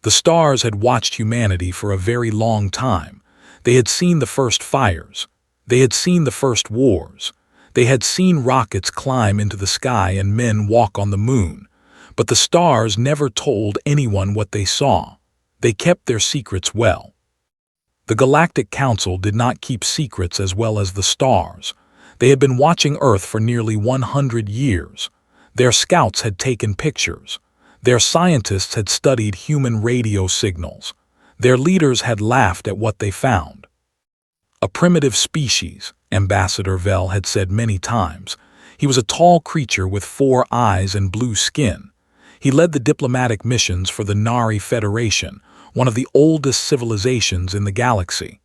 The stars had watched humanity for a very long time. They had seen the first fires. They had seen the first wars. They had seen rockets climb into the sky and men walk on the moon. But the stars never told anyone what they saw. They kept their secrets well. The Galactic Council did not keep secrets as well as the stars. They had been watching Earth for nearly 100 years. Their scouts had taken pictures. Their scientists had studied human radio signals. Their leaders had laughed at what they found. A primitive species, Ambassador Vel had said many times. He was a tall creature with 4 eyes and blue skin. He led the diplomatic missions for the Nari Federation, one of the oldest civilizations in the galaxy.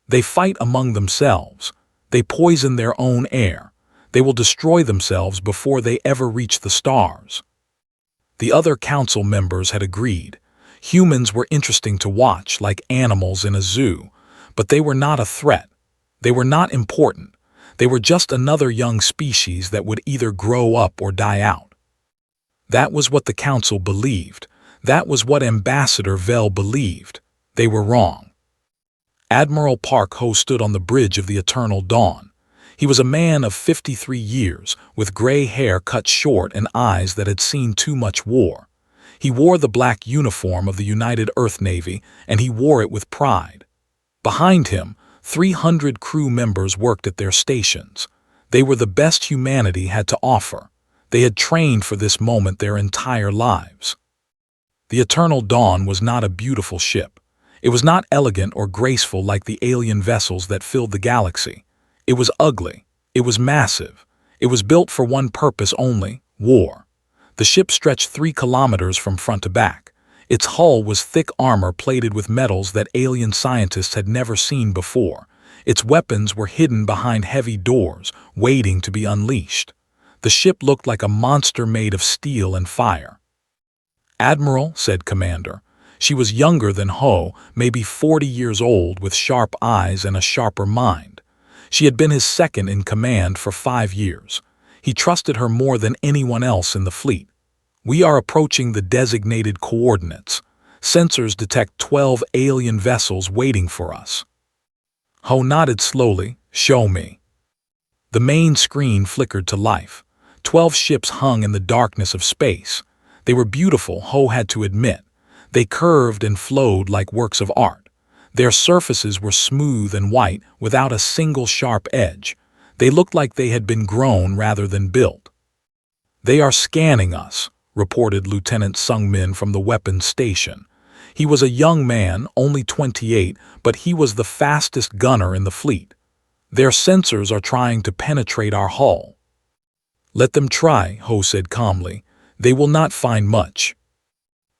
They fight among themselves. They poison their own air. They will destroy themselves before they ever reach the stars. The other council members had agreed. Humans were interesting to watch, like animals in a zoo, but they were not a threat. They were not important. They were just another young species that would either grow up or die out. That was what the council believed. That was what Ambassador Vel believed. They were wrong. Admiral Park Ho stood on the bridge of the Eternal Dawn. He was a man of 53 years, with gray hair cut short and eyes that had seen too much war. He wore the black uniform of the United Earth Navy, and he wore it with pride. Behind him, 300 crew members worked at their stations. They were the best humanity had to offer. They had trained for this moment their entire lives. The Eternal Dawn was not a beautiful ship. It was not elegant or graceful like the alien vessels that filled the galaxy. It was ugly. It was massive. It was built for one purpose only: war. The ship stretched 3 kilometers from front to back. Its hull was thick armor plated with metals that alien scientists had never seen before. Its weapons were hidden behind heavy doors, waiting to be unleashed. The ship looked like a monster made of steel and fire. "Admiral," said Commander. She was younger than Ho, maybe 40 years old, with sharp eyes and a sharper mind. She had been his second in command for 5 years. He trusted her more than anyone else in the fleet. "We are approaching the designated coordinates. Sensors detect 12 alien vessels waiting for us." Ho nodded slowly. "Show me." The main screen flickered to life. 12 ships hung in the darkness of space. They were beautiful, Ho had to admit. They curved and flowed like works of art. Their surfaces were smooth and white, without a single sharp edge. They looked like they had been grown rather than built. "They are scanning us," reported Lieutenant Sungmin from the weapons station. He was a young man, only 28, but he was the fastest gunner in the fleet. "Their sensors are trying to penetrate our hull." "Let them try," Ho said calmly. "They will not find much."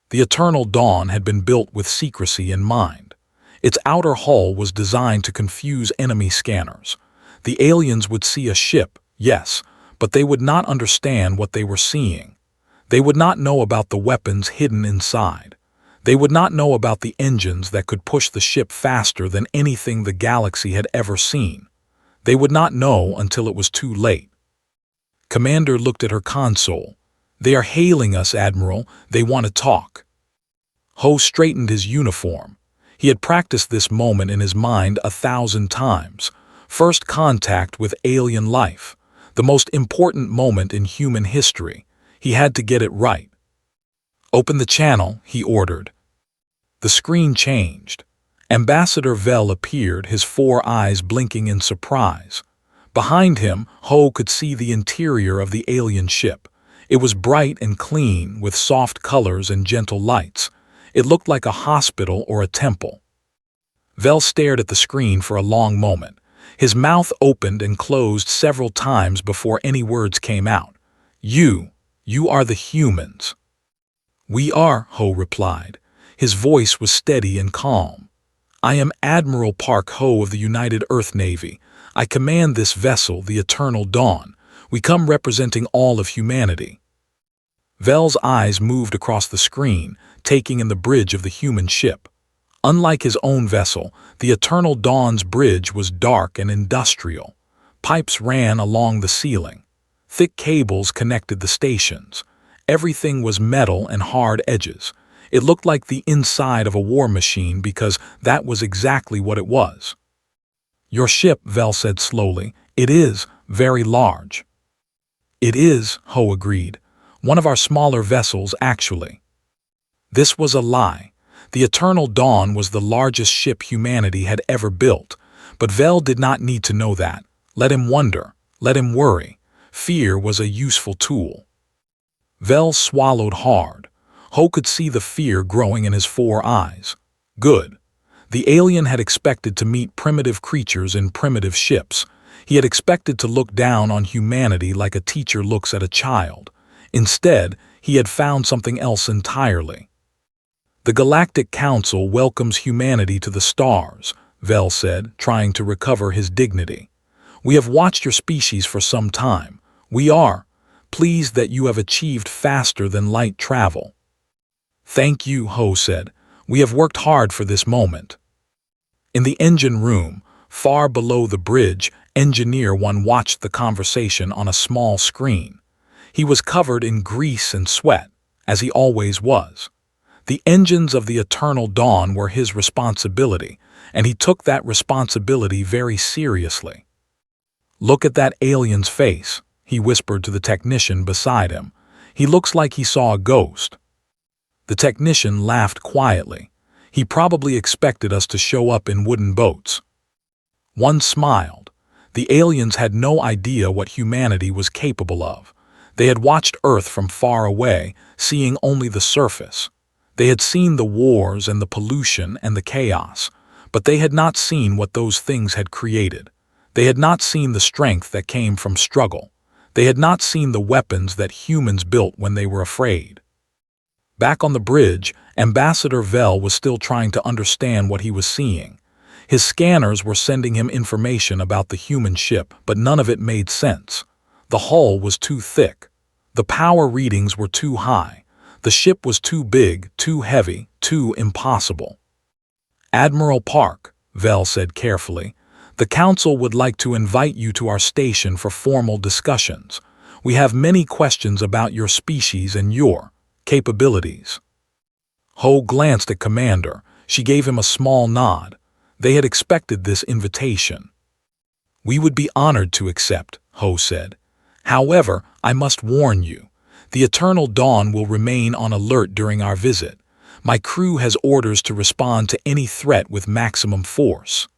The Eternal Dawn had been built with secrecy in mind. Its outer hull was designed to confuse enemy scanners. The aliens would see a ship, yes, but they would not understand what they were seeing. They would not know about the weapons hidden inside. They would not know about the engines that could push the ship faster than anything the galaxy had ever seen. They would not know until it was too late. Commander looked at her console. "They are hailing us, Admiral. They want to talk." Ho straightened his uniform. He had practiced this moment in his mind 1,000 times. First contact with alien life. The most important moment in human history. He had to get it right. "Open the channel," he ordered. The screen changed. Ambassador Vel appeared, his 4 eyes blinking in surprise. Behind him, Ho could see the interior of the alien ship. It was bright and clean, with soft colors and gentle lights. It looked like a hospital or a temple. Vel stared at the screen for a long moment. His mouth opened and closed several times before any words came out. You are the humans." "We are," Ho replied. His voice was steady and calm. "I am Admiral Park Ho of the United Earth Navy. I command this vessel, the Eternal Dawn. We come representing all of humanity." Vel's eyes moved across the screen, taking in the bridge of the human ship. Unlike his own vessel, the Eternal Dawn's bridge was dark and industrial. Pipes ran along the ceiling. Thick cables connected the stations. Everything was metal and hard edges. It looked like the inside of a war machine because that was exactly what it was. "Your ship," Vel said slowly. "It is very large." "It is," Ho agreed. "One of our smaller vessels, actually." This was a lie. The Eternal Dawn was the largest ship humanity had ever built, but Vel did not need to know that. Let him wonder. Let him worry. Fear was a useful tool. Vel swallowed hard. Ho could see the fear growing in his 4 eyes. Good. The alien had expected to meet primitive creatures in primitive ships. He had expected to look down on humanity like a teacher looks at a child. Instead, he had found something else entirely. "The Galactic Council welcomes humanity to the stars," Vel said, trying to recover his dignity. "We have watched your species for some time. We are pleased that you have achieved faster than light travel." "Thank you," Ho said. "We have worked hard for this moment." In the engine room, far below the bridge, Engineer 1 watched the conversation on a small screen. He was covered in grease and sweat, as he always was. The engines of the Eternal Dawn were his responsibility, and he took that responsibility very seriously. "Look at that alien's face," he whispered to the technician beside him. "He looks like he saw a ghost." The technician laughed quietly. He probably expected us to show up in wooden boats. One smiled. The aliens had no idea what humanity was capable of. They had watched Earth from far away, seeing only the surface. They had seen the wars and the pollution and the chaos, but they had not seen what those things had created. They had not seen the strength that came from struggle. They had not seen the weapons that humans built when they were afraid. Back on the bridge, Ambassador Vel was still trying to understand what he was seeing. His scanners were sending him information about the human ship, but none of it made sense. The hull was too thick. The power readings were too high. The ship was too big, too heavy, too impossible. "Admiral Park," Vel said carefully, "the Council would like to invite you to our station for formal discussions. We have many questions about your species and your capabilities." Ho glanced at Commander. She gave him a small nod. They had expected this invitation. "We would be honored to accept," Ho said. "However, I must warn you. The Eternal Dawn will remain on alert during our visit. My crew has orders to respond to any threat with maximum force."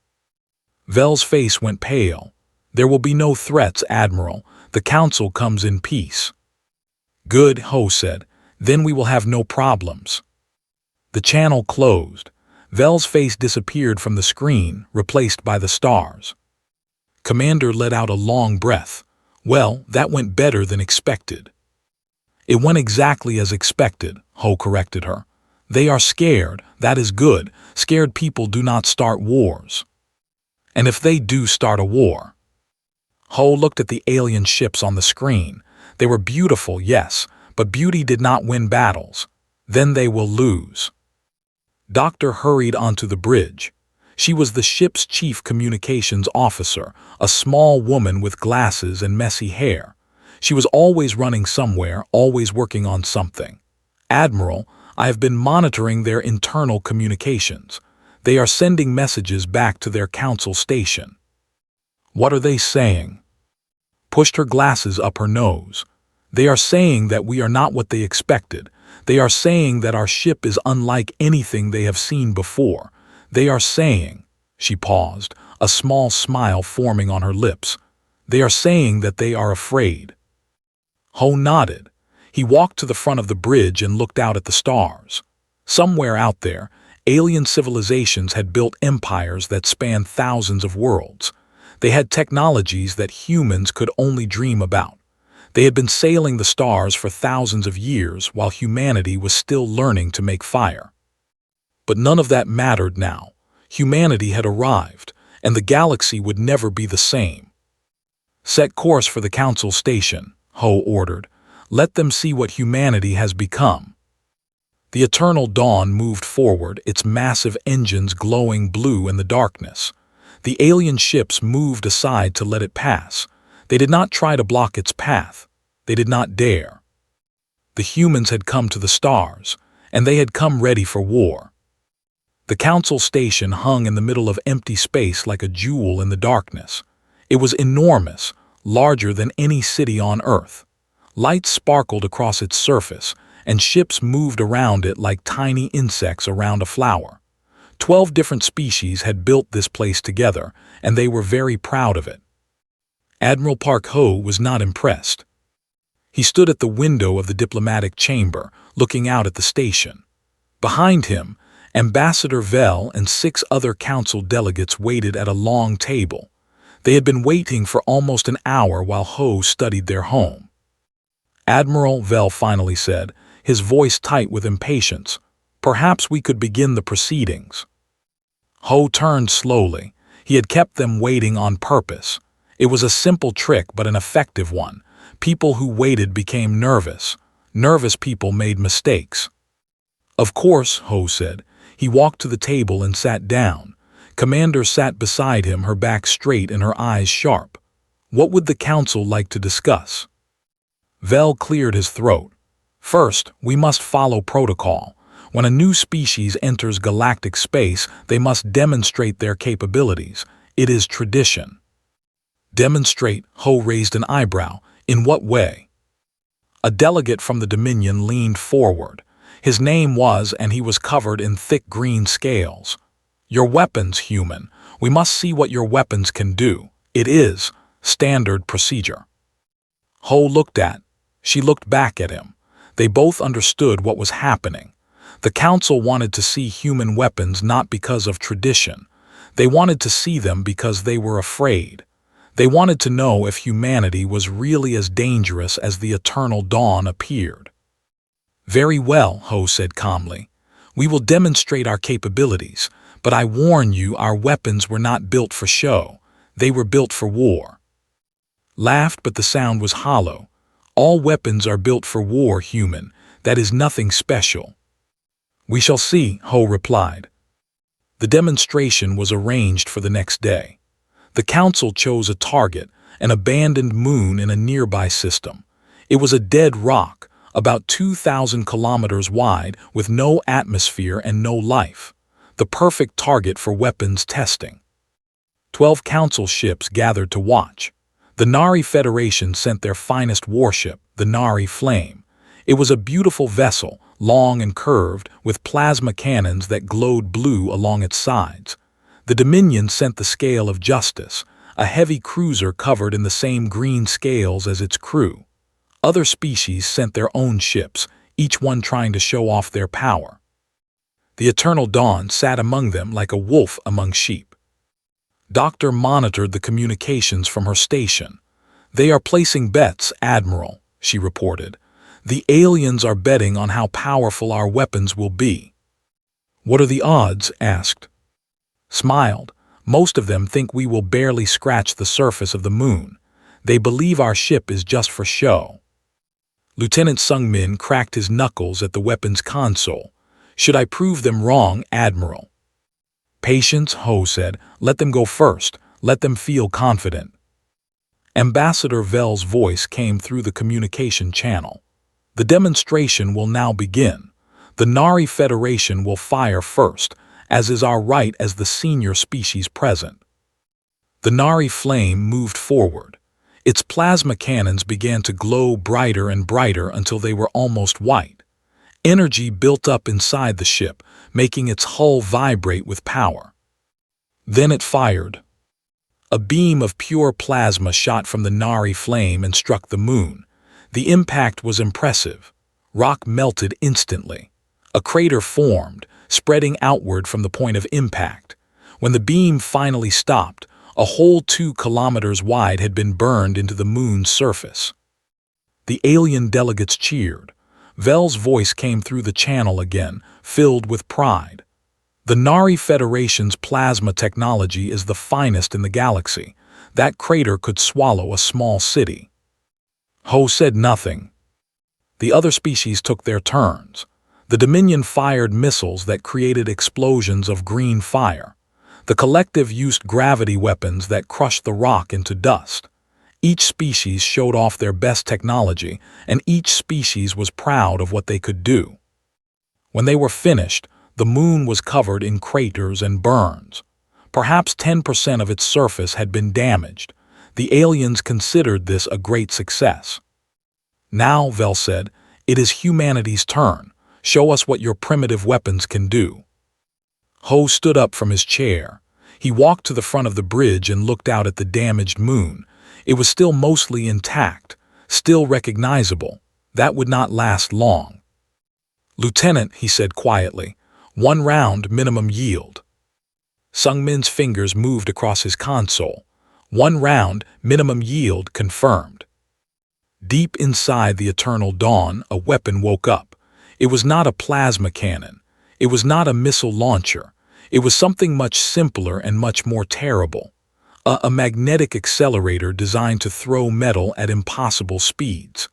Vel's face went pale. "There will be no threats, Admiral. The Council comes in peace." "Good," Ho said. "Then we will have no problems." The channel closed. Vel's face disappeared from the screen, replaced by the stars. Commander let out a long breath. "Well, that went better than expected." "It went exactly as expected," Ho corrected her. "They are scared. That is good. Scared people do not start wars." "And if they do start a war?" Ho looked at the alien ships on the screen. They were beautiful, yes, but beauty did not win battles. Then they will lose. Doctor hurried onto the bridge. She was the ship's chief communications officer, a small woman with glasses and messy hair. She was always running somewhere, always working on something. "Admiral, I have been monitoring their internal communications. They are sending messages back to their council station." "What are they saying?" Pushed her glasses up her nose. "They are saying that we are not what they expected. They are saying that our ship is unlike anything they have seen before. They are saying," she paused, a small smile forming on her lips, "they are saying that they are afraid." Ho nodded. He walked to the front of the bridge and looked out at the stars. Somewhere out there, alien civilizations had built empires that spanned thousands of worlds. They had technologies that humans could only dream about. They had been sailing the stars for thousands of years while humanity was still learning to make fire. But none of that mattered now. Humanity had arrived, and the galaxy would never be the same. "Set course for the Council station," Ho ordered. "Let them see what humanity has become." The Eternal Dawn moved forward, its massive engines glowing blue in the darkness. The alien ships moved aside to let it pass. They did not try to block its path. They did not dare. The humans had come to the stars. and they had come ready for war. The council station hung in the middle of empty space like a jewel in the darkness. It was enormous, larger than any city on Earth. Lights sparkled across its surface, and ships moved around it like tiny insects around a flower. 12 different species had built this place together, and they were very proud of it. Admiral Park Ho was not impressed. He stood at the window of the diplomatic chamber, looking out at the station. Behind him, Ambassador Vel and 6 other council delegates waited at a long table. They had been waiting for almost an hour while Ho studied their home. Admiral Vel finally said, his voice tight with impatience, "Perhaps we could begin the proceedings." Ho turned slowly. He had kept them waiting on purpose. It was a simple trick but an effective one. People who waited became nervous. Nervous people made mistakes. "Of course," Ho said. He walked to the table and sat down. Commander sat beside him, her back straight and her eyes sharp. What would the council like to discuss? Vel cleared his throat. "First, we must follow protocol. When a new species enters galactic space, they must demonstrate their capabilities. It is tradition." "Demonstrate?" Ho raised an eyebrow. "In what way?" A delegate from the Dominion leaned forward. His name was, and he was covered in thick green scales. "Your weapons, human. We must see what your weapons can do. It is standard procedure." Ho looked at. She looked back at him. They both understood what was happening. The council wanted to see human weapons not because of tradition. They wanted to see them because they were afraid. They wanted to know if humanity was really as dangerous as the eternal dawn appeared. "Very well," Ho said calmly. "We will demonstrate our capabilities, but I warn you our weapons were not built for show. They were built for war." Laughed, but the sound was hollow. "All weapons are built for war, human. That is nothing special." "We shall see," Ho replied. The demonstration was arranged for the next day. The council chose a target, an abandoned moon in a nearby system. It was a dead rock, about 2,000 kilometers wide, with no atmosphere and no life. The perfect target for weapons testing. 12 council ships gathered to watch. The Nari Federation sent their finest warship, the Nari Flame. It was a beautiful vessel, long and curved, with plasma cannons that glowed blue along its sides. The Dominion sent the Scale of Justice, a heavy cruiser covered in the same green scales as its crew. Other species sent their own ships, each one trying to show off their power. The Eternal Dawn sat among them like a wolf among sheep. Doctor monitored the communications from her station. "They are placing bets, Admiral," she reported. "The aliens are betting on how powerful our weapons will be." "What are the odds?" asked. Smiled. "Most of them think we will barely scratch the surface of the moon. They believe our ship is just for show." Lieutenant Sungmin cracked his knuckles at the weapons console. "Should I prove them wrong, Admiral?" "Patience," Ho said. "Let them go first. Let them feel confident." Ambassador Vel's voice came through the communication channel. "The demonstration will now begin. The Nari Federation will fire first, as is our right as the senior species present." The Nari Flame moved forward. Its plasma cannons began to glow brighter and brighter until they were almost white. Energy built up inside the ship, making its hull vibrate with power. Then it fired. A beam of pure plasma shot from the Nari Flame and struck the moon. The impact was impressive. Rock melted instantly. A crater formed, spreading outward from the point of impact. When the beam finally stopped, a whole 2 kilometers wide had been burned into the moon's surface. The alien delegates cheered. Vel's voice came through the channel again, filled with pride. "The Nari Federation's plasma technology is the finest in the galaxy. That crater could swallow a small city." Ho said nothing. The other species took their turns. The Dominion fired missiles that created explosions of green fire. The collective used gravity weapons that crushed the rock into dust. Each species showed off their best technology, and each species was proud of what they could do. When they were finished, the moon was covered in craters and burns. Perhaps 10% of its surface had been damaged. The aliens considered this a great success. "Now," Vel said, "it is humanity's turn. Show us what your primitive weapons can do." Ho stood up from his chair. He walked to the front of the bridge and looked out at the damaged moon. It was still mostly intact, still recognizable. That would not last long. "Lieutenant," he said quietly, "1 round minimum yield." Sungmin's fingers moved across his console. 1 round minimum yield confirmed. Deep inside the eternal dawn, a weapon woke up. It was not a plasma cannon. It was not a missile launcher. It was something much simpler and much more terrible. A magnetic accelerator designed to throw metal at impossible speeds.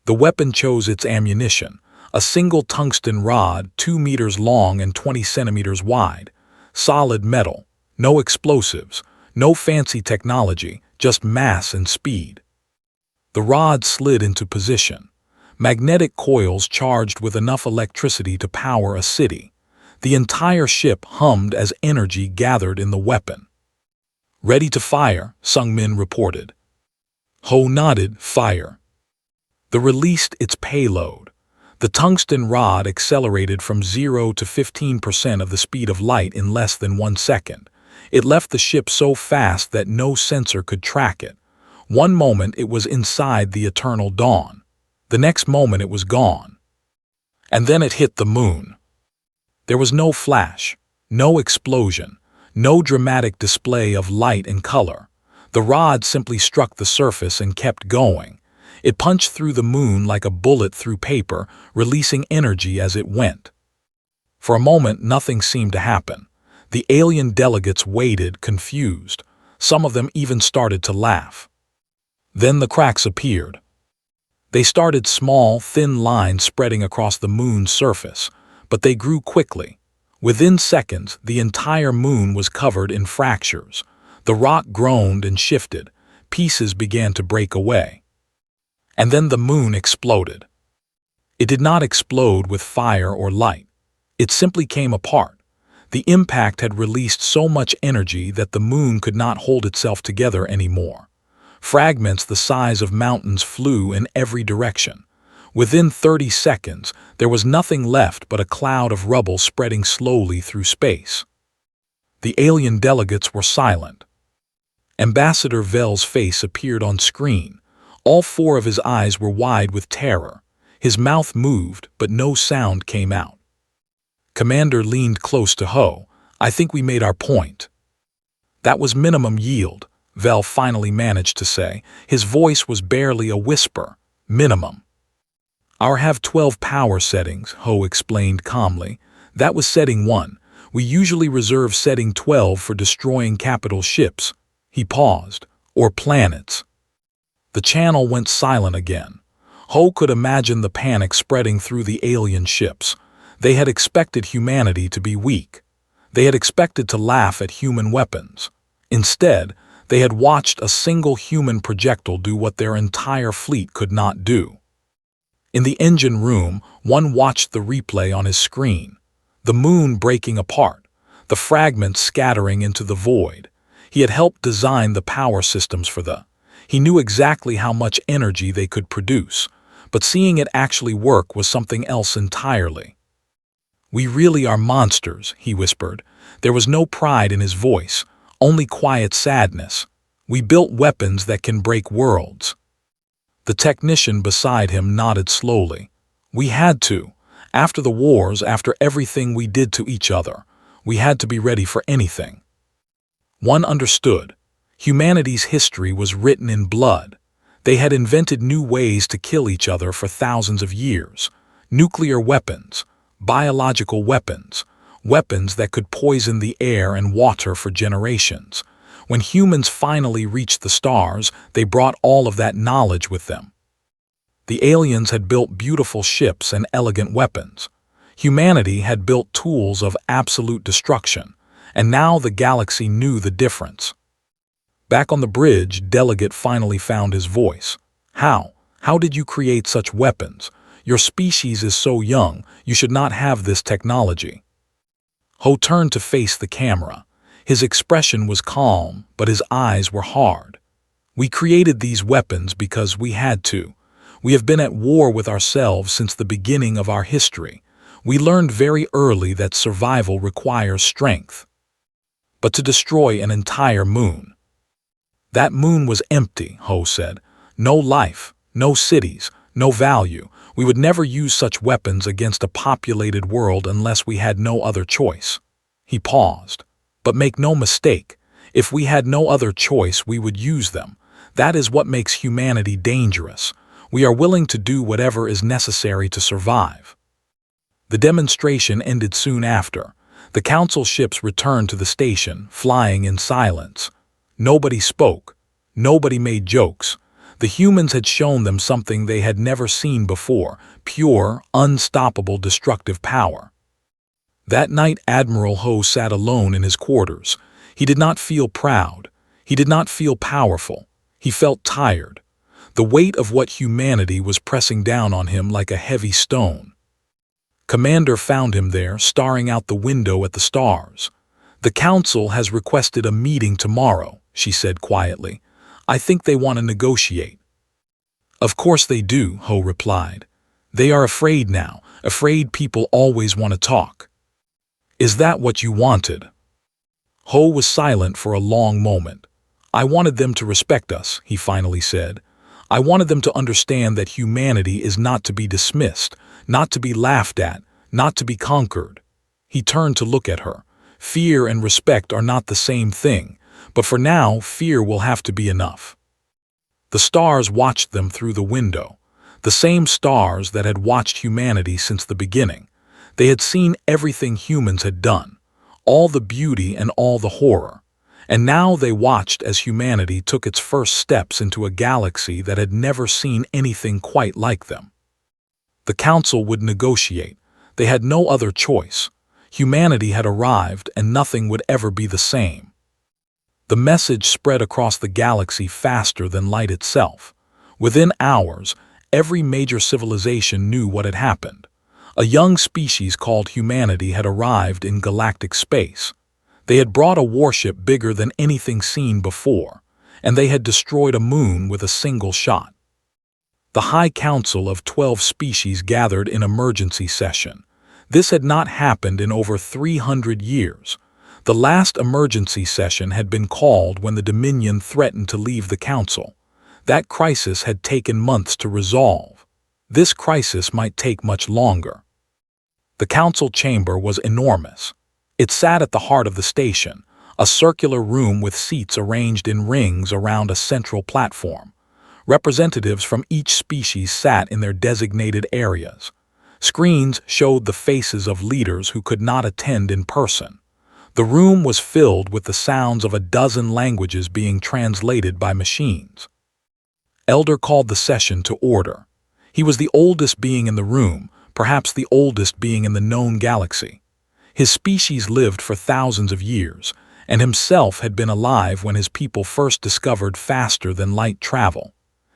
The weapon chose its ammunition, a single tungsten rod 2 meters long and 20 centimeters wide. Solid metal, no explosives, no fancy technology, just mass and speed. The rod slid into position. Magnetic coils charged with enough electricity to power a city. The entire ship hummed as energy gathered in the weapon. "Ready to fire," Sungmin reported. Ho nodded, "Fire." The released its payload. The tungsten rod accelerated from 0 to 15% of the speed of light in less than 1 second. It left the ship so fast that no sensor could track it. One moment it was inside the eternal dawn. The next moment it was gone. And then it hit the moon. There was no flash, no explosion, no dramatic display of light and color. The rod simply struck the surface and kept going. It punched through the moon like a bullet through paper, releasing energy as it went. For a moment, nothing seemed to happen. The alien delegates waited, confused. Some of them even started to laugh. Then the cracks appeared. They started small, thin lines spreading across the moon's surface, but they grew quickly. Within seconds, the entire moon was covered in fractures. The rock groaned and shifted. Pieces began to break away. And then the moon exploded. It did not explode with fire or light. It simply came apart. The impact had released so much energy that the moon could not hold itself together anymore. Fragments the size of mountains flew in every direction. Within 30 seconds, there was nothing left but a cloud of rubble spreading slowly through space. The alien delegates were silent. Ambassador Vel's face appeared on screen. All 4 of his eyes were wide with terror. His mouth moved, but no sound came out. Commander leaned close to Ho. "I think we made our point." "That was minimum yield," Vel finally managed to say. His voice was barely a whisper. "Minimum." "Our have 12 power settings," Ho explained calmly. "That was setting 1. We usually reserve setting 12 for destroying capital ships." He paused. "Or planets." The channel went silent again. Ho could imagine the panic spreading through the alien ships. They had expected humanity to be weak. They had expected to laugh at human weapons. Instead, they had watched a single human projectile do what their entire fleet could not do. In the engine room, one watched the replay on his screen. The moon breaking apart, the fragments scattering into the void. He had helped design the power systems for the. He knew exactly how much energy they could produce, but seeing it actually work was something else entirely. "We really are monsters," he whispered. There was no pride in his voice, only quiet sadness. "We built weapons that can break worlds." The technician beside him nodded slowly. "We had to. After the wars, after everything we did to each other, we had to be ready for anything." One understood. Humanity's history was written in blood. They had invented new ways to kill each other for thousands of years. Nuclear weapons, biological weapons, weapons that could poison the air and water for generations. When humans finally reached the stars, they brought all of that knowledge with them. The aliens had built beautiful ships and elegant weapons. Humanity had built tools of absolute destruction, and now the galaxy knew the difference. Back on the bridge, Delegate finally found his voice. How did you create such weapons? Your species is so young, you should not have this technology. Ho turned to face the camera. His expression was calm, but his eyes were hard. We created these weapons because we had to. We have been at war with ourselves since the beginning of our history. We learned very early that survival requires strength. But to destroy an entire moon. That moon was empty, Ho said. No life, no cities, no value. We would never use such weapons against a populated world unless we had no other choice. He paused. But make no mistake, if we had no other choice, we would use them. That is what makes humanity dangerous. We are willing to do whatever is necessary to survive. The demonstration ended soon after. The council ships returned to the station, flying in silence. Nobody spoke. Nobody made jokes. The humans had shown them something they had never seen before, pure, unstoppable destructive power. That night Admiral Ho sat alone in his quarters. He did not feel proud. He did not feel powerful. He felt tired. The weight of what humanity was pressing down on him like a heavy stone. Commander found him there, staring out the window at the stars. "The council has requested a meeting tomorrow," she said quietly. "I think they want to negotiate." "Of course they do," Ho replied. "They are afraid now, afraid people always want to talk." "Is that what you wanted?" Ho was silent for a long moment. "I wanted them to respect us," he finally said. "I wanted them to understand that humanity is not to be dismissed, not to be laughed at, not to be conquered." He turned to look at her. "Fear and respect are not the same thing, but for now, fear will have to be enough." The stars watched them through the window, the same stars that had watched humanity since the beginning. They had seen everything humans had done, all the beauty and all the horror, and now they watched as humanity took its first steps into a galaxy that had never seen anything quite like them. The council would negotiate. They had no other choice. Humanity had arrived, and nothing would ever be the same. The message spread across the galaxy faster than light itself. Within hours, every major civilization knew what had happened. A young species called humanity had arrived in galactic space. They had brought a warship bigger than anything seen before, and they had destroyed a moon with a single shot. The High Council of 12 species gathered in emergency session. This had not happened in over 300 years. The last emergency session had been called when the Dominion threatened to leave the Council. That crisis had taken months to resolve. This crisis might take much longer. The council chamber was enormous. It sat at the heart of the station, a circular room with seats arranged in rings around a central platform. Representatives from each species sat in their designated areas. Screens showed the faces of leaders who could not attend in person. The room was filled with the sounds of a dozen languages being translated by machines. Elder called the session to order. He was the oldest being in the room, perhaps the oldest being in the known galaxy. His species lived for thousands of years, and himself had been alive when his people first discovered faster-than-light travel.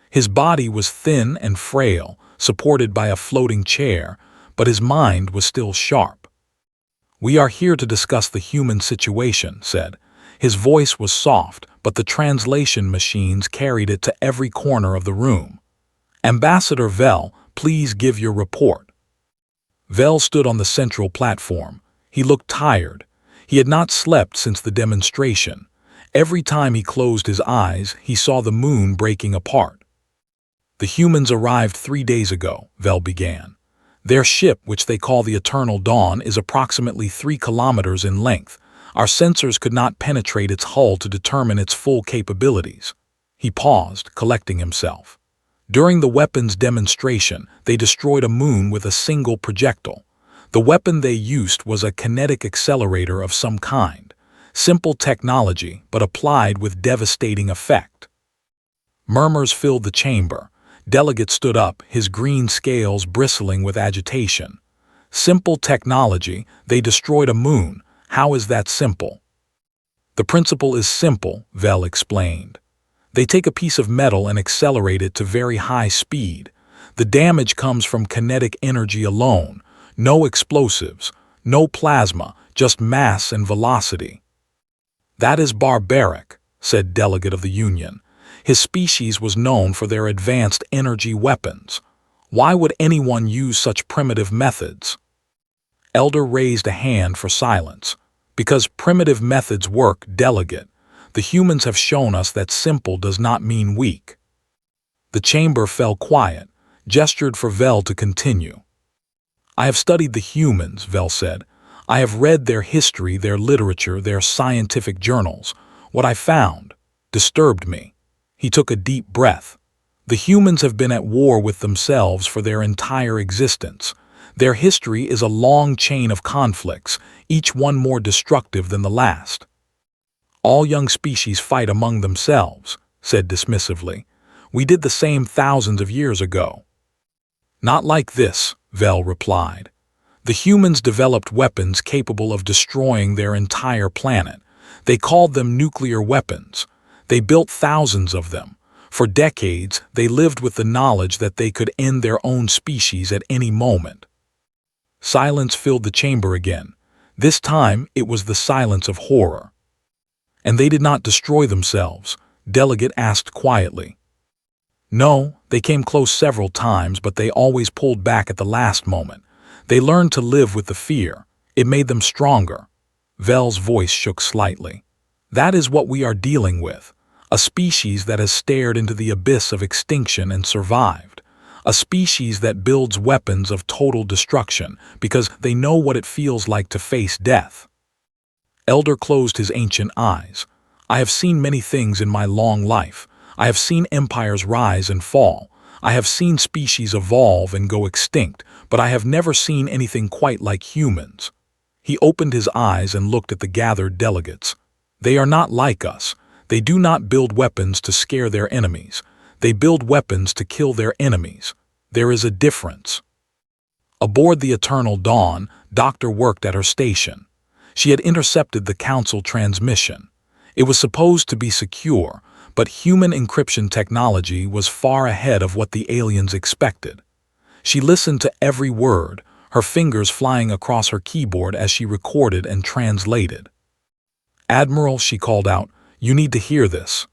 His body was thin and frail, supported by a floating chair, but his mind was still sharp. "We are here to discuss the human situation," said. His voice was soft, but the translation machines carried it to every corner of the room. "Ambassador Vel, please give your report." Vel stood on the central platform. He looked tired. He had not slept since the demonstration. Every time he closed his eyes, he saw the moon breaking apart. "The humans arrived 3 days ago," Vel began. "Their ship, which they call the Eternal Dawn, is approximately 3 kilometers in length. Our sensors could not penetrate its hull to determine its full capabilities." He paused, collecting himself. "During the weapons demonstration, they destroyed a moon with a single projectile. The weapon they used was a kinetic accelerator of some kind. Simple technology, but applied with devastating effect." Murmurs filled the chamber. Delegate stood up, his green scales bristling with agitation. "Simple technology, they destroyed a moon. How is that simple?" "The principle is simple," Vel explained. "They take a piece of metal and accelerate it to very high speed. The damage comes from kinetic energy alone, no explosives, no plasma, just mass and velocity. That is barbaric, said Delegate of the Union. His species was known for their advanced energy weapons. Why would anyone use such primitive methods? Elder raised a hand for silence. Because primitive methods work, Delegate. The humans have shown us that simple does not mean weak. The chamber fell quiet, gestured for Vel to continue. I have studied the humans, Vel said. I have read their history, their literature, their scientific journals. What I found disturbed me. He took a deep breath. The humans have been at war with themselves for their entire existence. Their history is a long chain of conflicts, each one more destructive than the last. All young species fight among themselves, said dismissively. We did the same thousands of years ago. Not like this, Vel replied. The humans developed weapons capable of destroying their entire planet. They called them nuclear weapons. They built thousands of them. For decades, they lived with the knowledge that they could end their own species at any moment. Silence filled the chamber again. This time, it was the silence of horror. And they did not destroy themselves, Delegate asked quietly. No, they came close several times, but they always pulled back at the last moment. They learned to live with the fear. It made them stronger. Vel's voice shook slightly. That is what we are dealing with. A species that has stared into the abyss of extinction and survived. A species that builds weapons of total destruction because they know what it feels like to face death. Elder closed his ancient eyes. I have seen many things in my long life. I have seen empires rise and fall. I have seen species evolve and go extinct, but I have never seen anything quite like humans. He opened his eyes and looked at the gathered delegates. They are not like us. They do not build weapons to scare their enemies. They build weapons to kill their enemies. There is a difference. Aboard the Eternal Dawn, Doctor worked at her station. She had intercepted the Council transmission. It was supposed to be secure, but human encryption technology was far ahead of what the aliens expected. She listened to every word, her fingers flying across her keyboard as she recorded and translated. Admiral, she called out, you need to hear this.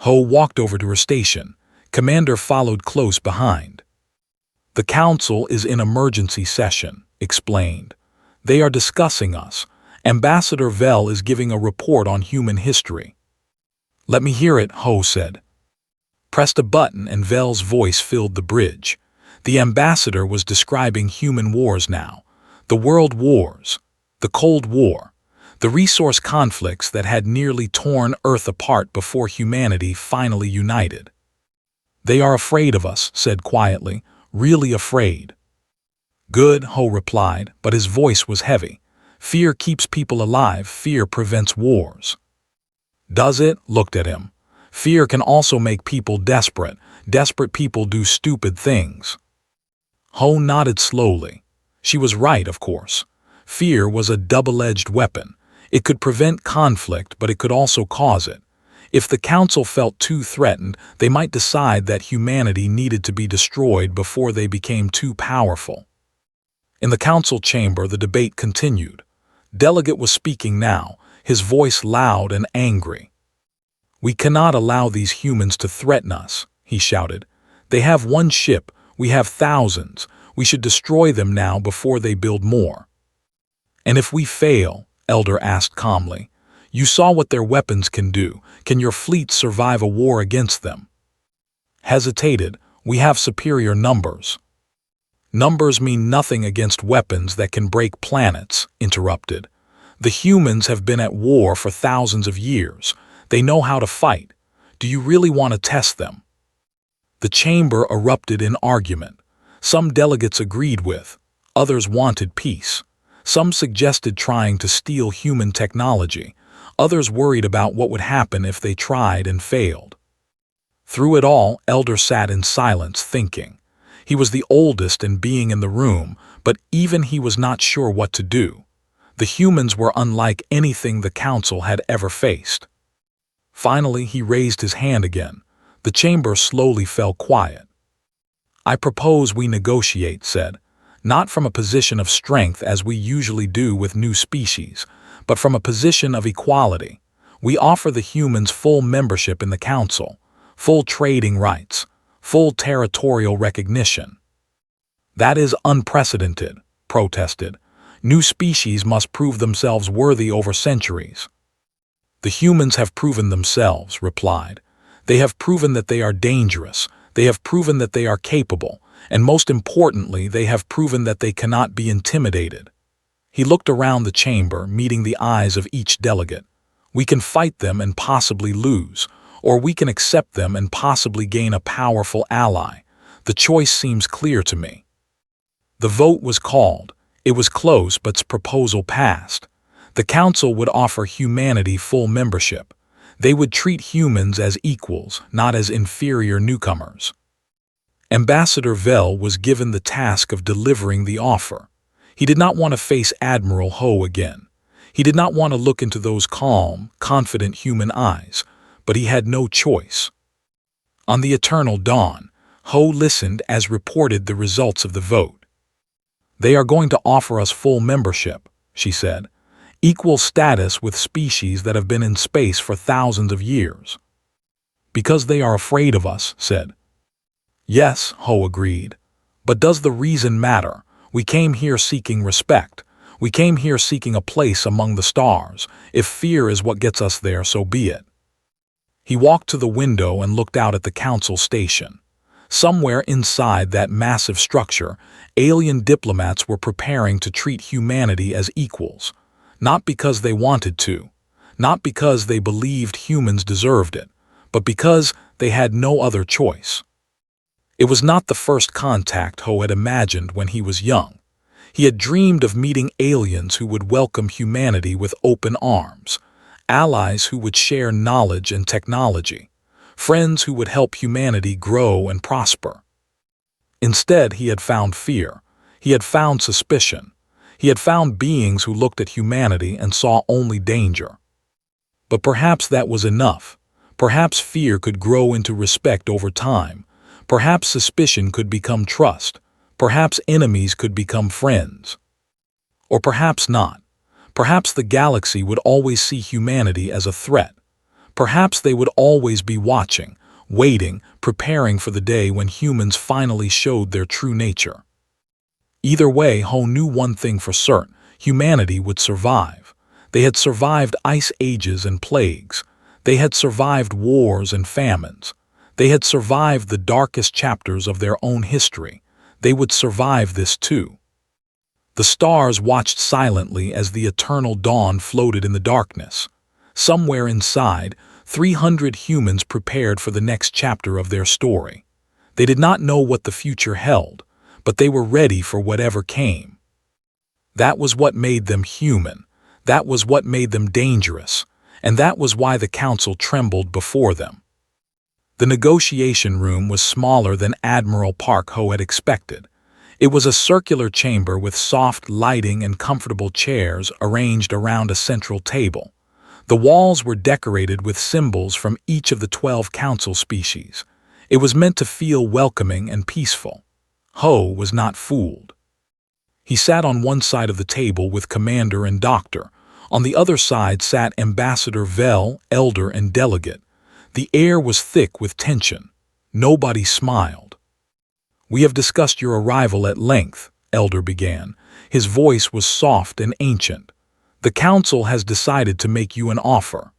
Ho walked over to her station. Commander followed close behind. The Council is in emergency session, explained. They are discussing us. Ambassador Vel is giving a report on human history. Let me hear it, Ho said. Pressed a button and Vel's voice filled the bridge. The ambassador was describing human wars now. The world wars. The Cold War. The resource conflicts that had nearly torn Earth apart before humanity finally united. They are afraid of us, said quietly, really afraid. Good, Ho replied, but his voice was heavy. Fear keeps people alive, fear prevents wars. Does it? Looked at him. Fear can also make people desperate. Desperate people do stupid things. Ho nodded slowly. She was right, of course. Fear was a double-edged weapon. It could prevent conflict, but it could also cause it. If the Council felt too threatened, they might decide that humanity needed to be destroyed before they became too powerful. In the Council chamber, the debate continued. Delegate was speaking now, his voice loud and angry. We cannot allow these humans to threaten us, he shouted. They have one ship, we have thousands. We should destroy them now before they build more. And if we fail, Elder asked calmly, you saw what their weapons can do. Can your fleet survive a war against them? Hesitated, we have superior numbers. Numbers mean nothing against weapons that can break planets, interrupted. The humans have been at war for thousands of years. They know how to fight. Do you really want to test them? The chamber erupted in argument. Some delegates agreed with, others wanted peace. Some suggested trying to steal human technology. Others worried about what would happen if they tried and failed. Through it all, Elder sat in silence thinking. He was the oldest in being in the room, but even he was not sure what to do. The humans were unlike anything the Council had ever faced. Finally, he raised his hand again. The chamber slowly fell quiet. I propose we negotiate, said, not from a position of strength as we usually do with new species, but from a position of equality. We offer the humans full membership in the Council, full trading rights, full territorial recognition. That is unprecedented, protested. New species must prove themselves worthy over centuries. The humans have proven themselves, replied. They have proven that they are dangerous, they have proven that they are capable, and most importantly, they have proven that they cannot be intimidated. He looked around the chamber, meeting the eyes of each delegate. We can fight them and possibly lose, or we can accept them and possibly gain a powerful ally. The choice seems clear to me. The vote was called. It was close, but's proposal passed. The Council would offer humanity full membership. They would treat humans as equals, not as inferior newcomers. Ambassador Vel was given the task of delivering the offer. He did not want to face Admiral Ho again. He did not want to look into those calm, confident human eyes, but he had no choice. On the eternal dawn, Ho listened as reported the results of the vote. They are going to offer us full membership, she said, equal status with species that have been in space for thousands of years. Because they are afraid of us, said. Yes, Ho agreed. But does the reason matter? We came here seeking respect. We came here seeking a place among the stars. If fear is what gets us there, so be it. He walked to the window and looked out at the Council station. Somewhere inside that massive structure, alien diplomats were preparing to treat humanity as equals. Not because they wanted to, not because they believed humans deserved it, but because they had no other choice. It was not the first contact Ho had imagined when he was young. He had dreamed of meeting aliens who would welcome humanity with open arms, allies who would share knowledge and technology, friends who would help humanity grow and prosper. Instead, he had found fear. He had found suspicion. He had found beings who looked at humanity and saw only danger. But perhaps that was enough. Perhaps fear could grow into respect over time. Perhaps suspicion could become trust. Perhaps enemies could become friends. Or perhaps not. Perhaps the galaxy would always see humanity as a threat. Perhaps they would always be watching, waiting, preparing for the day when humans finally showed their true nature. Either way, Ho knew one thing for certain: humanity would survive. They had survived ice ages and plagues. They had survived wars and famines. They had survived the darkest chapters of their own history. They would survive this too. The stars watched silently as the eternal dawn floated in the darkness. Somewhere inside, 300 humans prepared for the next chapter of their story. They did not know what the future held, but they were ready for whatever came. That was what made them human. That was what made them dangerous. And that was why the Council trembled before them. The negotiation room was smaller than Admiral Park Ho had expected. It was a circular chamber with soft lighting and comfortable chairs arranged around a central table. The walls were decorated with symbols from each of the 12 Council species. It was meant to feel welcoming and peaceful. Ho was not fooled. He sat on one side of the table with Commander and Doctor. On the other side sat Ambassador Vel, Elder and Delegate. The air was thick with tension. Nobody smiled. "We have discussed your arrival at length," Elder began. His voice was soft and ancient. "The Council has decided to make you an offer."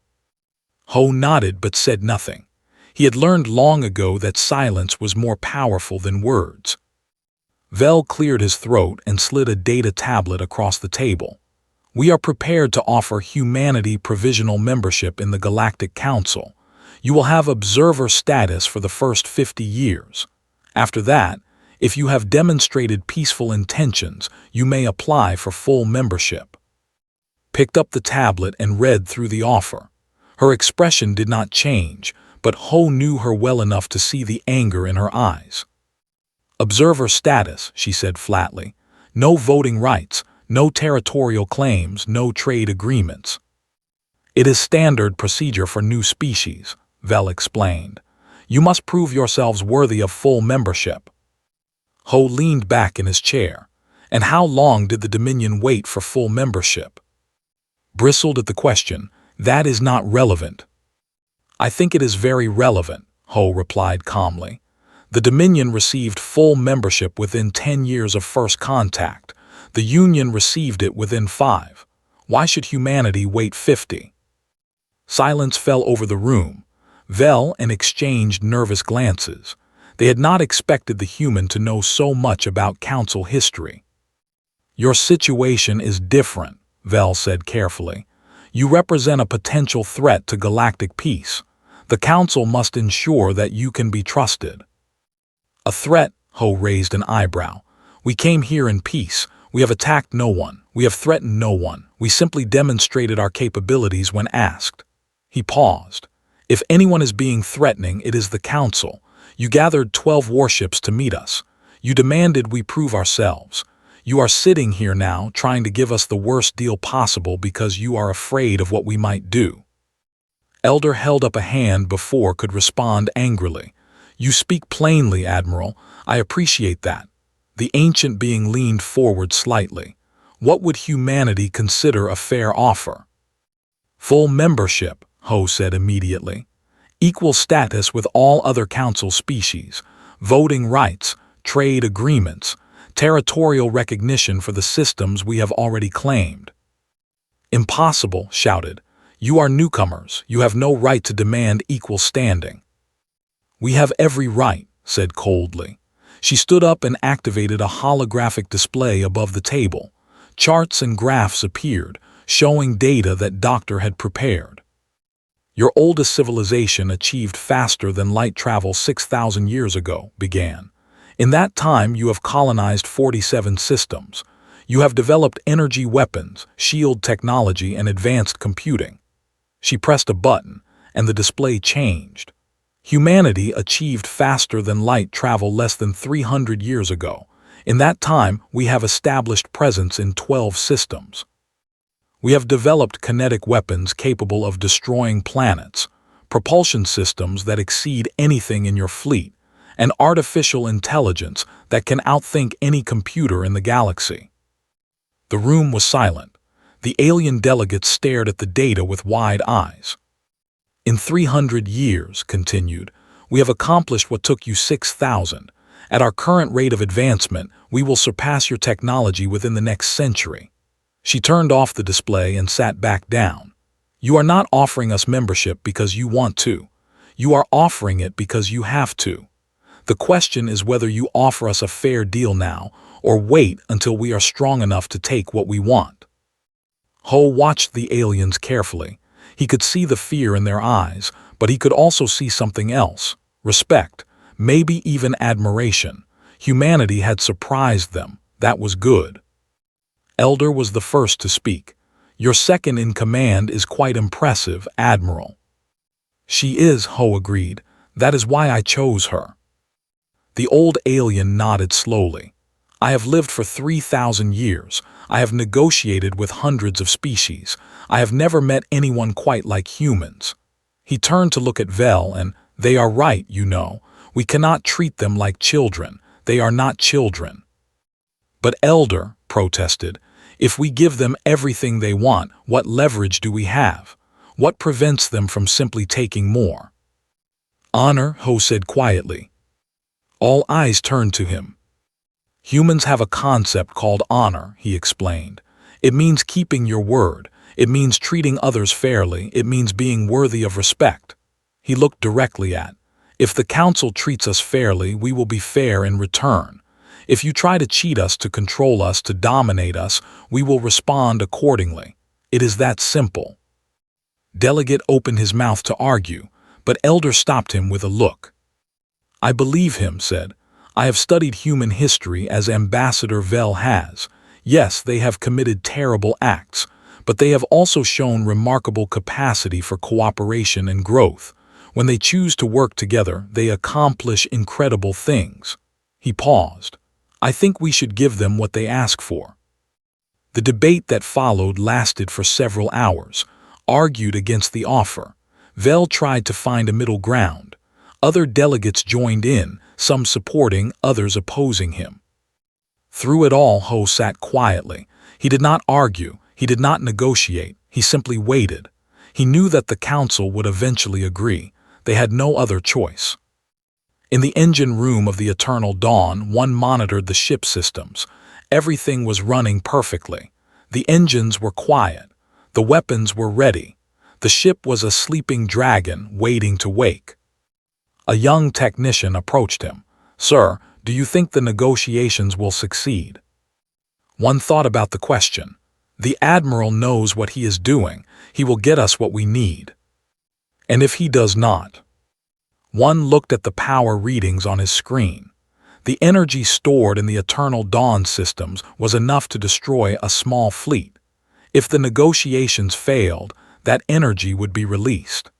Ho nodded but said nothing. He had learned long ago that silence was more powerful than words. Vel cleared his throat and slid a data tablet across the table. "We are prepared to offer humanity provisional membership in the Galactic Council. You will have observer status for the first 50 years. After that, if you have demonstrated peaceful intentions, you may apply for full membership." Picked up the tablet and read through the offer. Her expression did not change, but Ho knew her well enough to see the anger in her eyes. "Observer status," she said flatly. "No voting rights, no territorial claims, no trade agreements." "It is standard procedure for new species," Vel explained. "You must prove yourselves worthy of full membership." Ho leaned back in his chair. And how long did the Dominion wait for full membership? Bristled at the question. That is not relevant. I think it is very relevant, Ho replied calmly. The Dominion received full membership within 10 years of first contact. The Union received it within 5. Why should humanity wait 50? Silence fell over the room. Vel and exchanged nervous glances. They had not expected the human to know so much about Council history. Your situation is different, Vel said carefully. You represent a potential threat to galactic peace. The Council must ensure that you can be trusted. A threat? Ho raised an eyebrow. We came here in peace. We have attacked no one. We have threatened no one. We simply demonstrated our capabilities when asked. He paused. If anyone is being threatening, it is the Council. You gathered 12 warships to meet us. You demanded we prove ourselves. You are sitting here now trying to give us the worst deal possible because you are afraid of what we might do. Elder held up a hand before could respond angrily. You speak plainly, Admiral. I appreciate that. The ancient being leaned forward slightly. What would humanity consider a fair offer? Full membership, Ho said immediately. Equal status with all other Council species. Voting rights, trade agreements, territorial recognition for the systems we have already claimed. Impossible, shouted. You are newcomers. You have no right to demand equal standing. We have every right, said coldly. She stood up and activated a holographic display above the table. Charts and graphs appeared, showing data that Doctor had prepared. Your oldest civilization achieved faster than light travel 6,000 years ago, began. In that time you have colonized 47 systems. You have developed energy weapons, shield technology, and advanced computing. She pressed a button, and the display changed. Humanity achieved faster than light travel less than 300 years ago. In that time, we have established presence in 12 systems. We have developed kinetic weapons capable of destroying planets, propulsion systems that exceed anything in your fleet, and artificial intelligence that can outthink any computer in the galaxy. The room was silent. The alien delegates stared at the data with wide eyes. In 300 years, continued, we have accomplished what took you 6,000. At our current rate of advancement, we will surpass your technology within the next century. She turned off the display and sat back down. You are not offering us membership because you want to. You are offering it because you have to. The question is whether you offer us a fair deal now or wait until we are strong enough to take what we want. Ho watched the aliens carefully. He could see the fear in their eyes, but he could also see something else. Respect, maybe even admiration. Humanity had surprised them. That was good. Elder was the first to speak. Your second in command is quite impressive, Admiral. She is, Ho agreed. That is why I chose her. The old alien nodded slowly. I have lived for 3,000 years. I have negotiated with hundreds of species. I have never met anyone quite like humans. He turned to look at Vel and, they are right, you know. We cannot treat them like children. They are not children. But Elder protested, if we give them everything they want, what leverage do we have? What prevents them from simply taking more? Honor, Ho said quietly. All eyes turned to him. Humans have a concept called honor, he explained. It means keeping your word. It means treating others fairly. It means being worthy of respect. He looked directly at, if the Council treats us fairly, we will be fair in return. If you try to cheat us, to control us, to dominate us, we will respond accordingly. It is that simple. Delegate opened his mouth to argue, but Elder stopped him with a look. I believe him, said. I have studied human history as Ambassador Vel has. Yes, they have committed terrible acts, but they have also shown remarkable capacity for cooperation and growth. When they choose to work together, they accomplish incredible things. He paused. I think we should give them what they ask for. The debate that followed lasted for several hours, argued against the offer. Vel tried to find a middle ground. Other delegates joined in, some supporting, others opposing him. Through it all, Ho sat quietly. He did not argue, he did not negotiate, he simply waited. He knew that the council would eventually agree. They had no other choice. In the engine room of the Eternal Dawn, one monitored the ship systems. Everything was running perfectly. The engines were quiet. The weapons were ready. The ship was a sleeping dragon waiting to wake. A young technician approached him. "Sir, do you think the negotiations will succeed?" One thought about the question. The Admiral knows what he is doing. He will get us what we need. And if he does not? One looked at the power readings on his screen. The energy stored in the Eternal Dawn systems was enough to destroy a small fleet. If the negotiations failed, that energy would be released.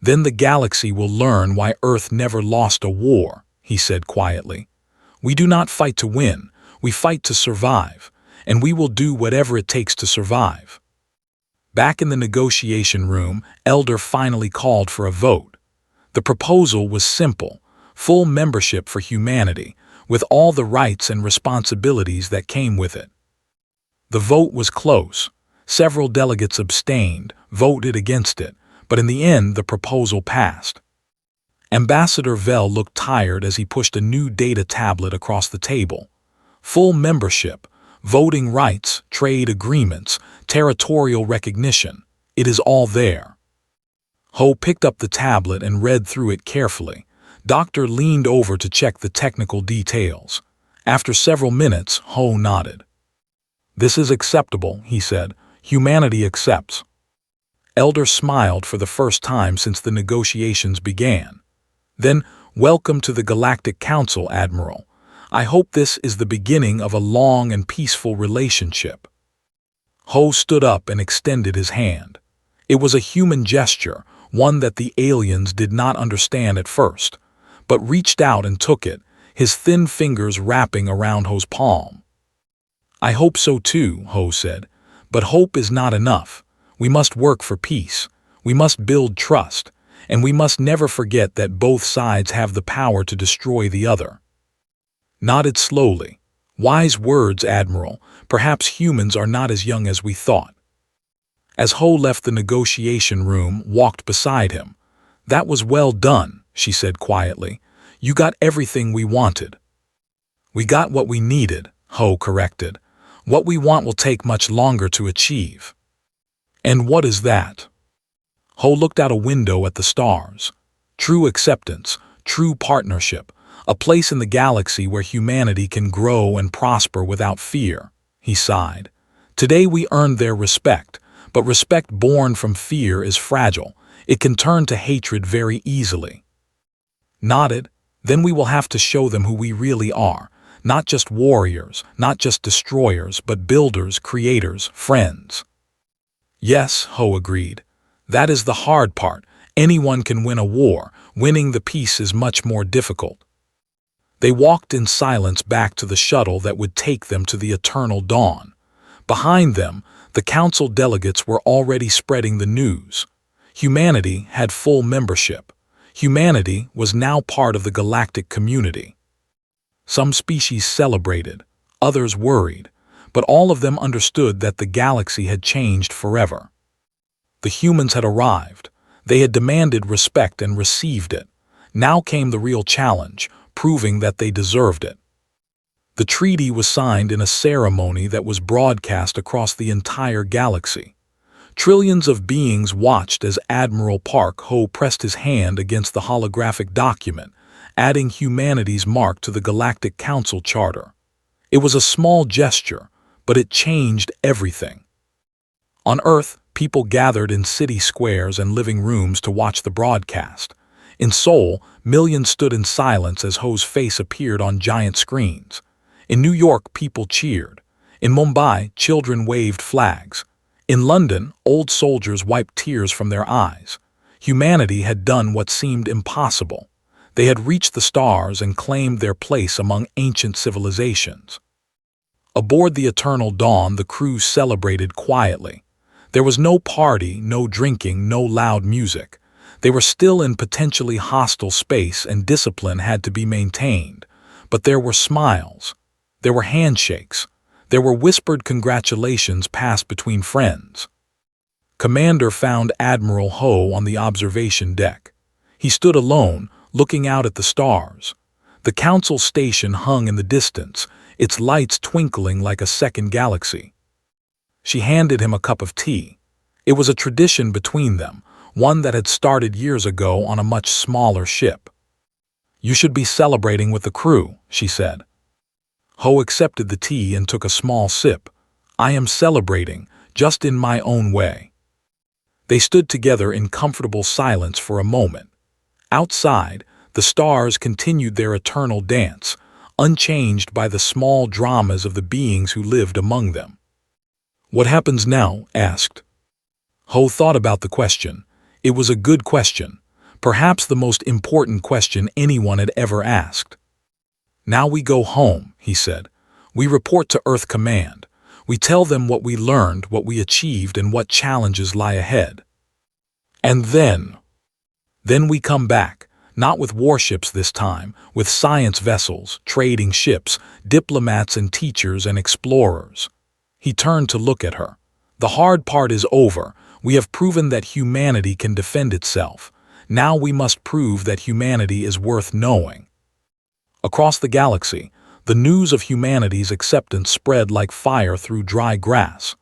Then the galaxy will learn why Earth never lost a war, he said quietly. We do not fight to win, we fight to survive, and we will do whatever it takes to survive. Back in the negotiation room, Elder finally called for a vote. The proposal was simple: full membership for humanity, with all the rights and responsibilities that came with it. The vote was close. Several delegates abstained, voted against it, but in the end the proposal passed. Ambassador Vell looked tired as he pushed a new data tablet across the table. Full membership, voting rights, trade agreements, territorial recognition. It is all there. Ho picked up the tablet and read through it carefully. Doctor leaned over to check the technical details. After several minutes, Ho nodded. "This is acceptable," he said. "Humanity accepts." Elder smiled for the first time since the negotiations began. Then, "Welcome to the Galactic Council, Admiral. I hope this is the beginning of a long and peaceful relationship." Ho stood up and extended his hand. It was a human gesture, one that the aliens did not understand at first, but reached out and took it, his thin fingers wrapping around Ho's palm. "I hope so too," Ho said, "but hope is not enough. We must work for peace. We must build trust, and we must never forget that both sides have the power to destroy the other." Nodded slowly. "Wise words, Admiral. Perhaps humans are not as young as we thought." As Ho left the negotiation room, walked beside him. "That was well done," she said quietly. "You got everything we wanted." "We got what we needed," Ho corrected. "What we want will take much longer to achieve." "And what is that?" Ho looked out a window at the stars. "True acceptance, true partnership, a place in the galaxy where humanity can grow and prosper without fear," he sighed. "Today we earned their respect, but respect born from fear is fragile. It can turn to hatred very easily." Nodded. "Then we will have to show them who we really are. Not just warriors, not just destroyers, but builders, creators, friends." "Yes," Ho agreed. "That is the hard part. Anyone can win a war. Winning the peace is much more difficult." They walked in silence back to the shuttle that would take them to the Eternal Dawn. Behind them, the council delegates were already spreading the news. Humanity had full membership. Humanity was now part of the galactic community. Some species celebrated, others worried, but all of them understood that the galaxy had changed forever. The humans had arrived. They had demanded respect and received it. Now came the real challenge, proving that they deserved it. The treaty was signed in a ceremony that was broadcast across the entire galaxy. Trillions of beings watched as Admiral Park Ho pressed his hand against the holographic document, adding humanity's mark to the Galactic Council Charter. It was a small gesture, but it changed everything. On Earth, people gathered in city squares and living rooms to watch the broadcast. In Seoul, millions stood in silence as Ho's face appeared on giant screens. In New York, people cheered. In Mumbai, children waved flags. In London, old soldiers wiped tears from their eyes. Humanity had done what seemed impossible. They had reached the stars and claimed their place among ancient civilizations. Aboard the Eternal Dawn, the crew celebrated quietly. There was no party, no drinking, no loud music. They were still in potentially hostile space and discipline had to be maintained. But there were smiles. There were handshakes. There were whispered congratulations passed between friends. Commander found Admiral Ho on the observation deck. He stood alone, looking out at the stars. The Council station hung in the distance, its lights twinkling like a second galaxy. She handed him a cup of tea. It was a tradition between them, one that had started years ago on a much smaller ship. "You should be celebrating with the crew," she said. Ho accepted the tea and took a small sip. "I am celebrating, just in my own way." They stood together in comfortable silence for a moment. Outside, the stars continued their eternal dance, unchanged by the small dramas of the beings who lived among them. "What happens now?" asked. Ho thought about the question. It was a good question, perhaps the most important question anyone had ever asked. "Now we go home," he said. "We report to Earth Command. We tell them what we learned, what we achieved, and what challenges lie ahead. And then we come back, not with warships this time, with science vessels, trading ships, diplomats and teachers and explorers." He turned to look at her. "The hard part is over. We have proven that humanity can defend itself. Now we must prove that humanity is worth knowing." Across the galaxy, the news of humanity's acceptance spread like fire through dry grass.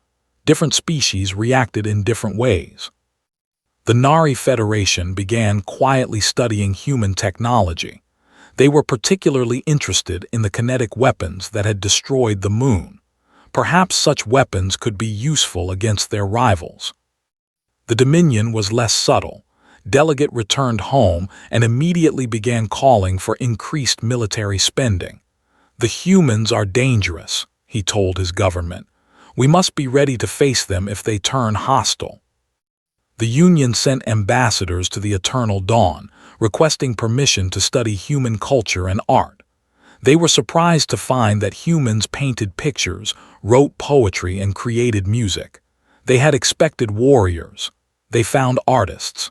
Different species reacted in different ways. The Nari Federation began quietly studying human technology. They were particularly interested in the kinetic weapons that had destroyed the moon. Perhaps such weapons could be useful against their rivals. The Dominion was less subtle. Delegate returned home and immediately began calling for increased military spending. "The humans are dangerous," he told his government. "We must be ready to face them if they turn hostile." The Union sent ambassadors to the Eternal Dawn, requesting permission to study human culture and art. They were surprised to find that humans painted pictures, wrote poetry, and created music. They had expected warriors. They found artists.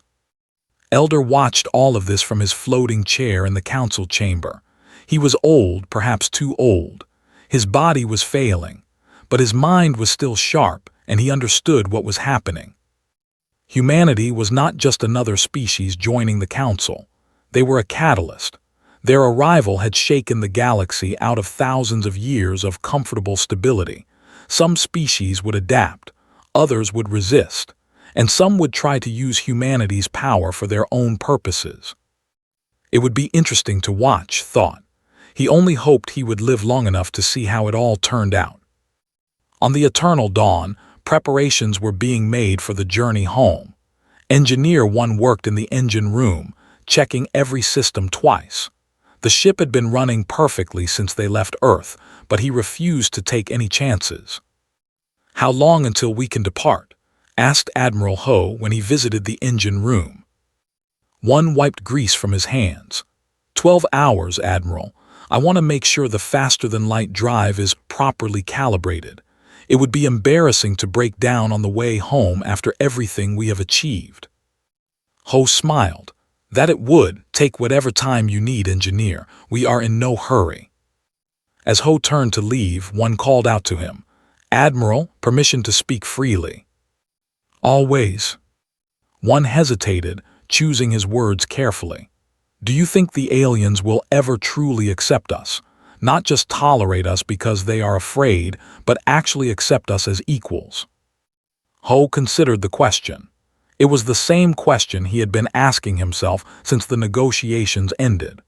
Elder watched all of this from his floating chair in the council chamber. He was old, perhaps too old. His body was failing, but his mind was still sharp, and he understood what was happening. Humanity was not just another species joining the council. They were a catalyst. Their arrival had shaken the galaxy out of thousands of years of comfortable stability. Some species would adapt, others would resist, and some would try to use humanity's power for their own purposes. It would be interesting to watch, thought. He only hoped he would live long enough to see how it all turned out. On the Eternal Dawn, preparations were being made for the journey home. Engineer 1 worked in the engine room, checking every system twice. The ship had been running perfectly since they left Earth, but he refused to take any chances. "How long until we can depart?" asked Admiral Ho when he visited the engine room. One wiped grease from his hands. 12 hours, Admiral. I want to make sure the faster-than-light drive is properly calibrated. It would be embarrassing to break down on the way home after everything we have achieved." Ho smiled. "That it would. Take whatever time you need, engineer. We are in no hurry." As Ho turned to leave, one called out to him, "Admiral, permission to speak freely." "Always." One hesitated, choosing his words carefully. "Do you think the aliens will ever truly accept us? Not just tolerate us because they are afraid, but actually accept us as equals?" Ho considered the question. It was the same question he had been asking himself since the negotiations ended.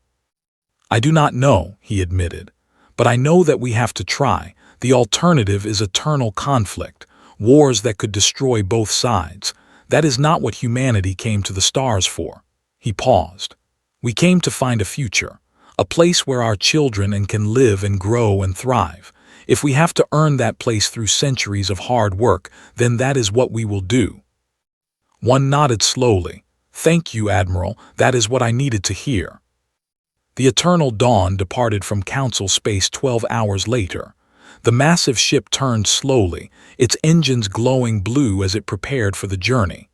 "I do not know," he admitted, "but I know that we have to try. The alternative is eternal conflict, wars that could destroy both sides. That is not what humanity came to the stars for." He paused. "We came to find a future, a place where our children can live and grow and thrive. If we have to earn that place through centuries of hard work, then that is what we will do." One nodded slowly. "Thank you, Admiral. That is what I needed to hear." The Eternal Dawn departed from Council space 12 hours later. The massive ship turned slowly, its engines glowing blue as it prepared for the journey.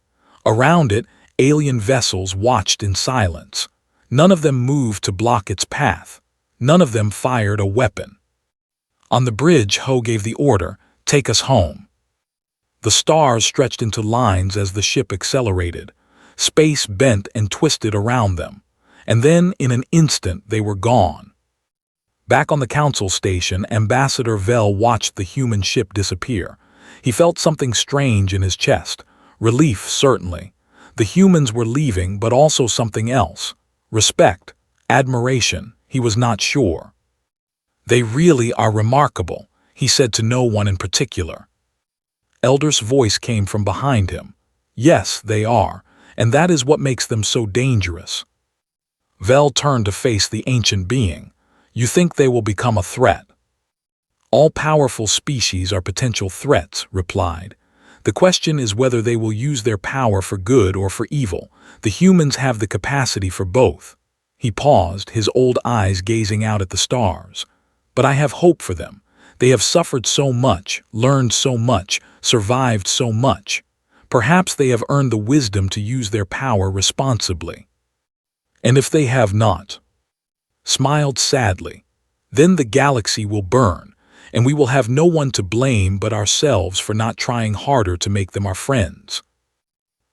Around it, Alien vessels watched in silence. None of them moved to block its path. None of them fired a weapon. On the bridge, Ho gave the order, "Take us home." The stars stretched into lines as the ship accelerated. Space bent and twisted around them. And then, in an instant, they were gone. Back on the council station, Ambassador Vel watched the human ship disappear. He felt something strange in his chest. Relief, certainly. The humans were leaving, but also something else. Respect, admiration, he was not sure. "They really are remarkable," he said to no one in particular. Elder's voice came from behind him. "Yes, they are, and that is what makes them so dangerous." Vel turned to face the ancient being. "You think they will become a threat?" "All powerful species are potential threats," replied. "The question is whether they will use their power for good or for evil. The humans have the capacity for both." He paused, his old eyes gazing out at the stars. "But I have hope for them. They have suffered so much, learned so much, survived so much. Perhaps they have earned the wisdom to use their power responsibly. And if they have not," smiled sadly, "then the galaxy will burn, and we will have no one to blame but ourselves for not trying harder to make them our friends."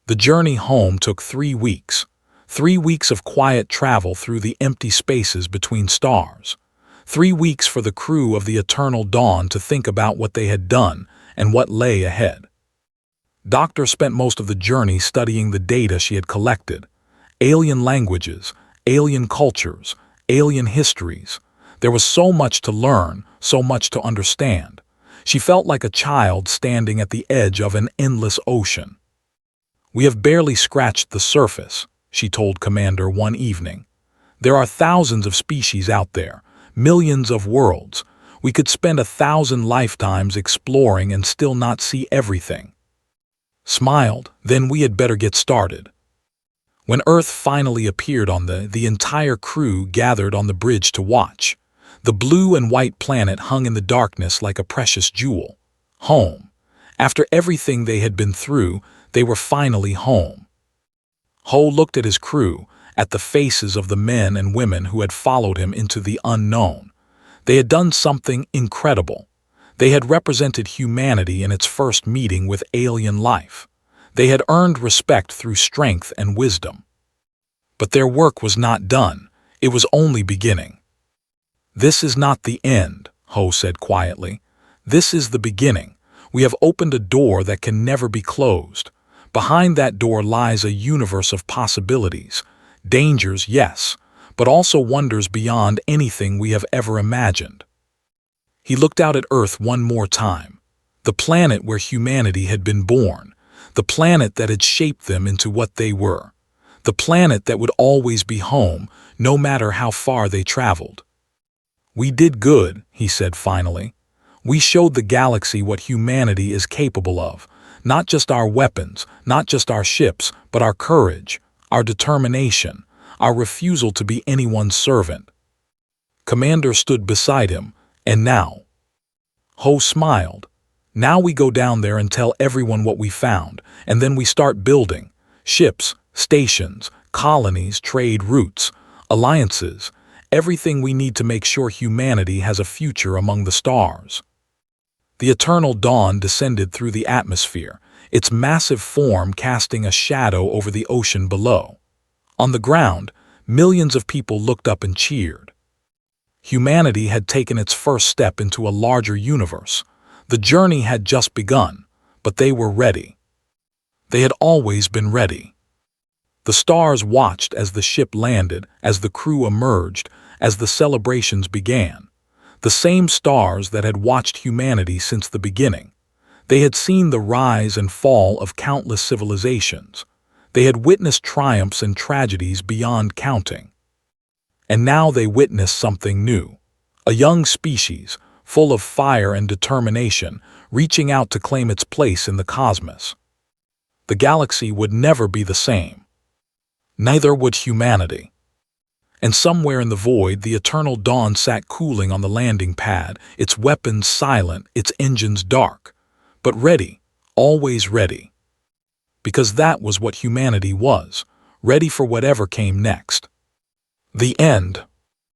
The journey home took 3 weeks. 3 weeks of quiet travel through the empty spaces between stars. 3 weeks for the crew of the Eternal Dawn to think about what they had done and what lay ahead. Doctor spent most of the journey studying the data she had collected. Alien languages, alien cultures, alien histories. There was so much to learn, so much to understand. She felt like a child standing at the edge of an endless ocean. "We have barely scratched the surface," she told Commander one evening. "There are thousands of species out there, millions of worlds. We could spend 1,000 lifetimes exploring and still not see everything." Smiled, "Then we had better get started." When Earth finally appeared on the entire crew gathered on the bridge to watch. The blue and white planet hung in the darkness like a precious jewel. Home. After everything they had been through, they were finally home. Ho looked at his crew, at the faces of the men and women who had followed him into the unknown. They had done something incredible. They had represented humanity in its first meeting with alien life. They had earned respect through strength and wisdom. But their work was not done. It was only beginning. "This is not the end," Ho said quietly. "This is the beginning. We have opened a door that can never be closed. Behind that door lies a universe of possibilities. Dangers, yes, but also wonders beyond anything we have ever imagined." He looked out at Earth one more time. The planet where humanity had been born. The planet that had shaped them into what they were. The planet that would always be home, no matter how far they traveled. "We did good," he said finally. "We showed the galaxy what humanity is capable of. Not just our weapons, not just our ships, but our courage, our determination, our refusal to be anyone's servant." Commander stood beside him. "And now?" Ho smiled. "Now we go down there and tell everyone what we found, and then we start building. Ships, stations, colonies, trade routes, alliances, everything we need to make sure humanity has a future among the stars." The eternal dawn descended through the atmosphere, its massive form casting a shadow over the ocean below. On the ground, millions of people looked up and cheered. Humanity had taken its first step into a larger universe. The journey had just begun, but they were ready. They had always been ready. The stars watched as the ship landed, as the crew emerged, as the celebrations began. The same stars that had watched humanity since the beginning. They had seen the rise and fall of countless civilizations. They had witnessed triumphs and tragedies beyond counting. And now they witnessed something new. A young species, full of fire and determination, reaching out to claim its place in the cosmos. The galaxy would never be the same. Neither would humanity. And somewhere in the void, the eternal dawn sat cooling on the landing pad, its weapons silent, its engines dark, but ready, always ready. because that was what humanity was, ready for whatever came next. The end.